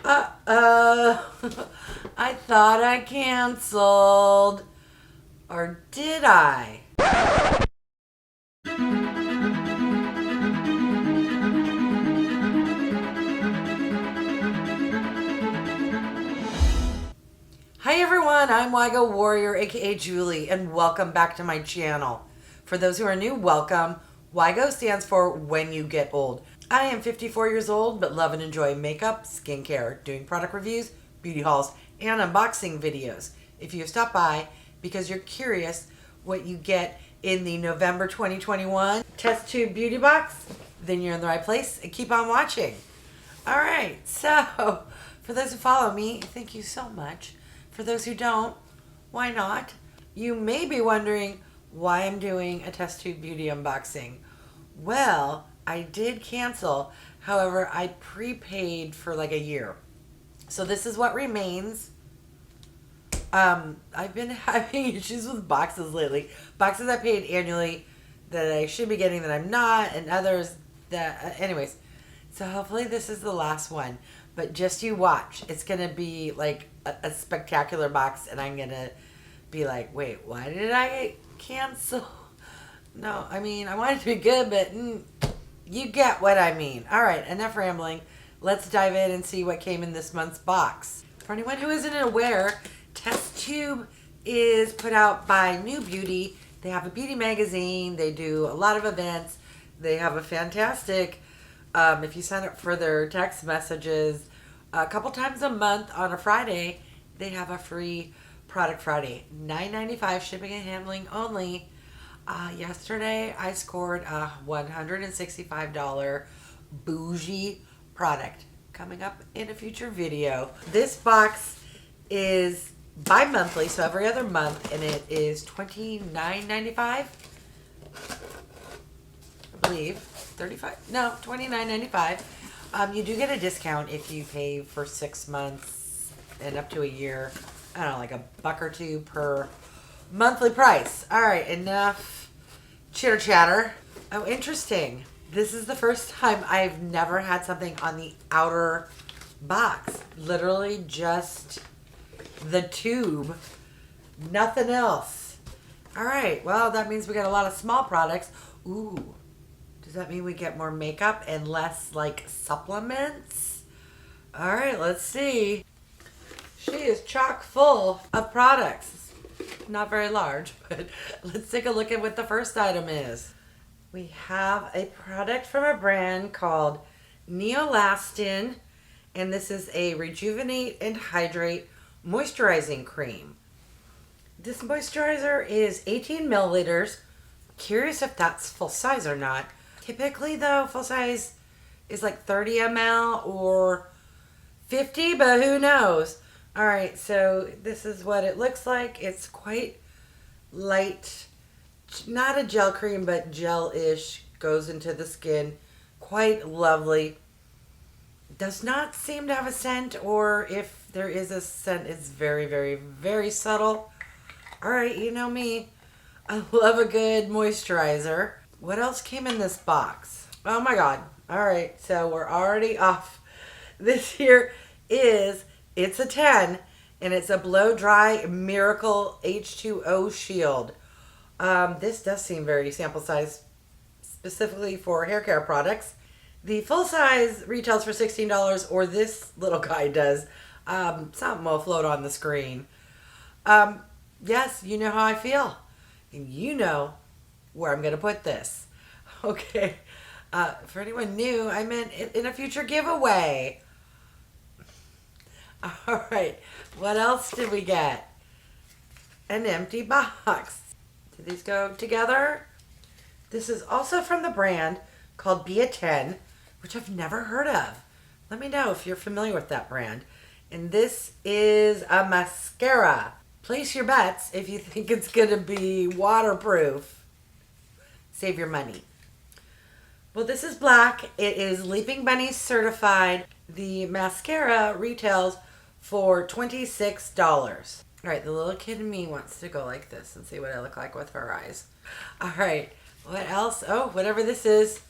I thought I canceled. Or did I? Hi everyone, I'm Wygo Warrior, aka Julie, and welcome back to my channel. For those who are new, welcome. Wygo stands for When You Get Old. I am 54 years old, but love and enjoy makeup, skincare, doing product reviews, beauty hauls, and unboxing videos. If you have stopped by because you're curious what you get in the November 2021 Testtube beauty box, then you're in the right place and keep on watching. All right, so for those who follow me, thank you so much. For those who don't, why not? You may be wondering why I'm doing a Testtube beauty unboxing. Well, I did cancel. However, I prepaid for like a year. So this is what remains. I've been having issues with boxes lately. Boxes I paid annually that I should be getting that I'm not, and others that, anyways. So hopefully this is the last one. But just you watch. It's going to be like a spectacular box, and I'm going to be like, wait, why did I cancel? No, I mean, I want it to be good, but you get what I mean. All right, enough rambling. Let's dive in and see what came in this month's box. For anyone who isn't aware, Testtube is put out by NEWBEAUTY. They have a beauty magazine. They do a lot of events. They have a fantastic, if you sign up for their text messages, a couple times a month on a Friday, they have a free product Friday. $9.95 shipping and handling only. Yesterday, I scored a $165 bougie product coming up in a future video. This box is bi-monthly, so every other month, and it is $29.95. I believe. 35? No, $29.95. You do get a discount if you pay for 6 months and up to a year. I don't know, like a buck or two per monthly price. All right, enough chitter chatter. Oh, interesting. This is the first time I've never had something on the outer box. Literally just the tube. Nothing else. All right, well, that means we got a lot of small products. Ooh. Does that mean we get more makeup and less, like, supplements? All right, let's see. She is chock full of products. Not very large, but let's take a look at what the first item is. We have a product from a brand called Neolastin, and this is a Rejuvenate and Hydrate Moisturizing Cream. This moisturizer is 18 milliliters. Curious if that's full size or not. Typically, though, full size is like 30 ml or 50, but who knows? All right, so this is what it looks like. It's quite light, not a gel cream, but gel-ish, goes into the skin. Quite lovely. Does not seem to have a scent, or if there is a scent, it's very, very, very subtle. All right, you know me. I love a good moisturizer. What else came in this box? Oh my God. All right, so we're already off. This here is, it's a 10, and it's a blow dry miracle H2O shield. This does seem very sample size, specifically for hair care products. The full size retails for $16, or this little guy does. Something will float on the screen. Yes, you know how I feel. And you know where I'm going to put this. Okay. For anyone new, I meant in a future giveaway. All right. What else did we get? An empty box. Do these go together? This is also from the brand called Be a 10, which I've never heard of. Let me know if you're familiar with that brand. And this is a mascara. Place your bets if you think it's going to be waterproof. Save your money. Well, this is black. It is Leaping Bunny certified. The mascara retails for $26. All right, the little kid in me wants to go like this and see what I look like with her eyes. All right, what else? Oh, whatever this is,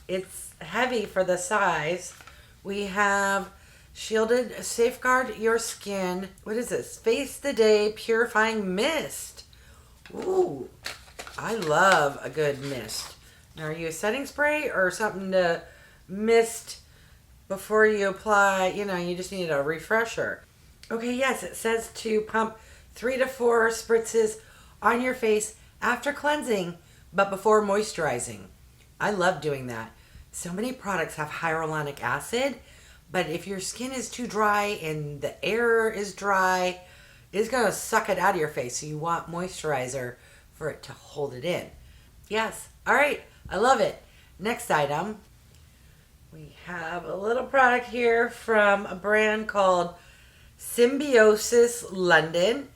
it's heavy for the size. We have Shielded, safeguard your skin. What is this? Face the Day Purifying Mist. Ooh, I love a good mist. Now, are you a setting spray or something to mist before you apply? You know, you just need a refresher. Okay, yes, it says to pump 3 to 4 spritzes on your face after cleansing, but before moisturizing. I love doing that. So many products have hyaluronic acid, but if your skin is too dry and the air is dry, it's going to suck it out of your face. So you want moisturizer for it to hold it in. Yes. All right. I love it. Next item. We have a little product here from a brand called Symbiosis London.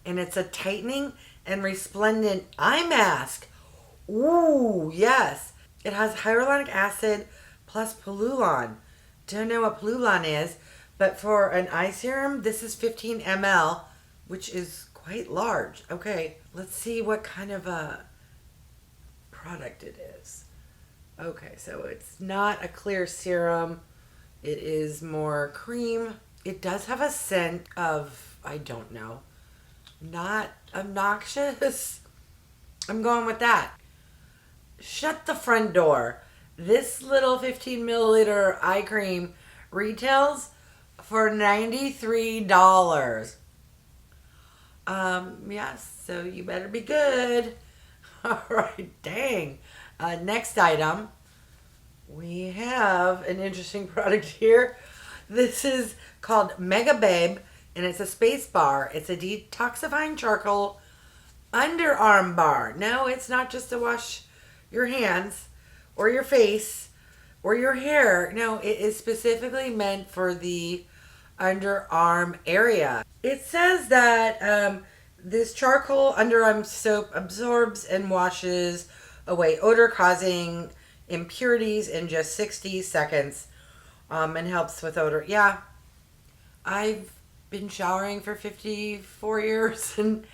And it's a tightening and resplendent eye mask. Ooh, yes. It has hyaluronic acid plus Pullulan. Don't know what Pullulan is, but for an eye serum, this is 15 ml, which is quite large. Okay, let's see what kind of a product it is. Okay, so it's not a clear serum. It is more cream. It does have a scent of, I don't know, not obnoxious. I'm going with that. Shut the front door. This little 15 milliliter eye cream retails for $93. Yes, so you better be good. All right, dang. Next item. We have an interesting product here. This is called Megababe, and it's a space bar. It's a detoxifying charcoal underarm bar. No, it's not just to wash your hands or your face or your hair. No, it is specifically meant for the underarm area. It says that this charcoal underarm soap absorbs and washes away odor causing impurities in just 60 seconds and helps with odor. Yeah, I've been showering for 54 years and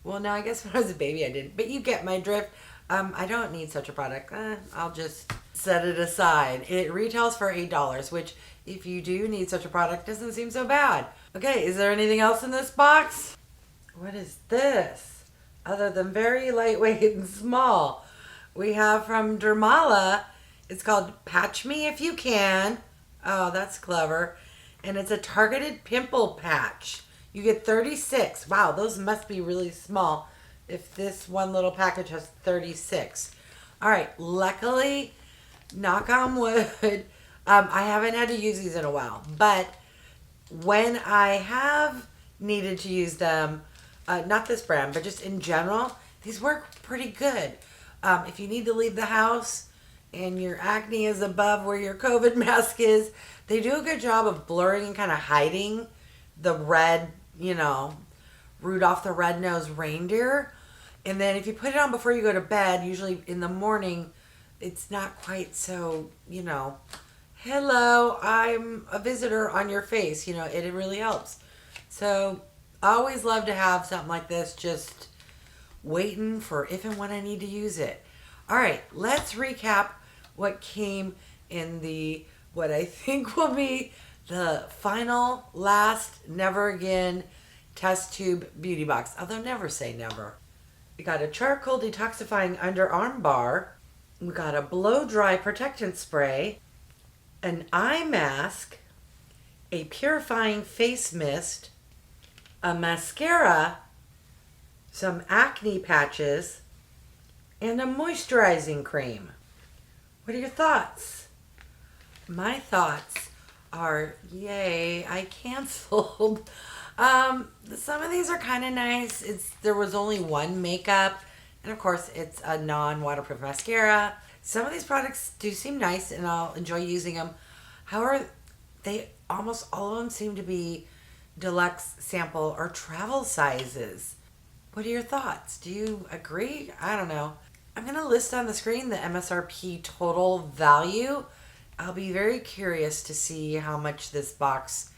well, no, I guess when I was a baby I didn't, but you get my drift. I don't need such a product. I'll just set it aside. It retails for $8, which if you do need such a product doesn't seem so bad. Okay, is there anything else in this box? What is this? Other than very lightweight and small. We have from Dermala. It's called Patch Me If You Can. Oh, that's clever. And it's a targeted pimple patch. You get 36. Wow, those must be really small if this one little package has 36. All right, luckily, knock on wood, I haven't had to use these in a while. But when I have needed to use them, not this brand, but just in general, these work pretty good. If you need to leave the house and your acne is above where your COVID mask is, they do a good job of blurring and kind of hiding the red, you know, Rudolph the Red-Nosed Reindeer. And then if you put it on before you go to bed, usually in the morning, it's not quite so, you know, hello, I'm a visitor on your face. You know, it really helps. So I always love to have something like this, just waiting for if and when I need to use it. All right, let's recap what came in the, what I think will be the final, last, never again Testtube beauty box. Although never say never. We got a charcoal detoxifying underarm bar. We got a blow dry protectant spray, an eye mask, a purifying face mist, a mascara, some acne patches, and a moisturizing cream. What are your thoughts? My thoughts are, yay, I canceled. Some of these are kind of nice. There was only one makeup, and of course it's a non-waterproof mascara. Some of these products do seem nice and I'll enjoy using them. However, they almost all of them seem to be deluxe sample or travel sizes. What are your thoughts? Do you agree? I don't know. I'm going to list on the screen the MSRP total value. I'll be very curious to see how much this box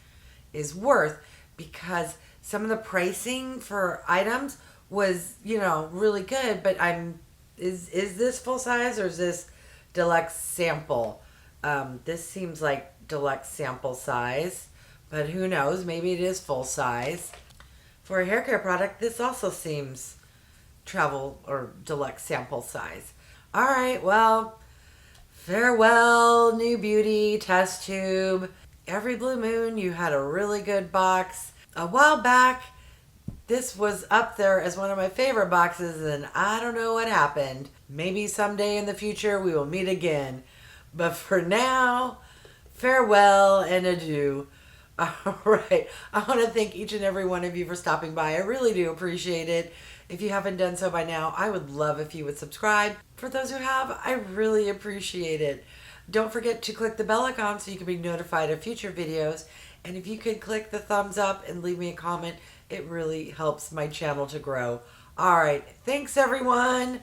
is worth, because some of the pricing for items was, you know, really good, but is this full size or is this deluxe sample? This seems like deluxe sample size, but who knows? Maybe it is full size. For a hair care product, this also seems travel or deluxe sample size. All right, well, farewell, New Beauty, Test Tube. Every blue moon, you had a really good box. A while back, this was up there as one of my favorite boxes, and I don't know what happened. Maybe someday in the future we will meet again. But for now, farewell and adieu. All right. I want to thank each and every one of you for stopping by. I really do appreciate it. If you haven't done so by now, I would love if you would subscribe. For those who have, I really appreciate it. Don't forget to click the bell icon so you can be notified of future videos. And if you could click the thumbs up and leave me a comment, it really helps my channel to grow. All right. Thanks, everyone.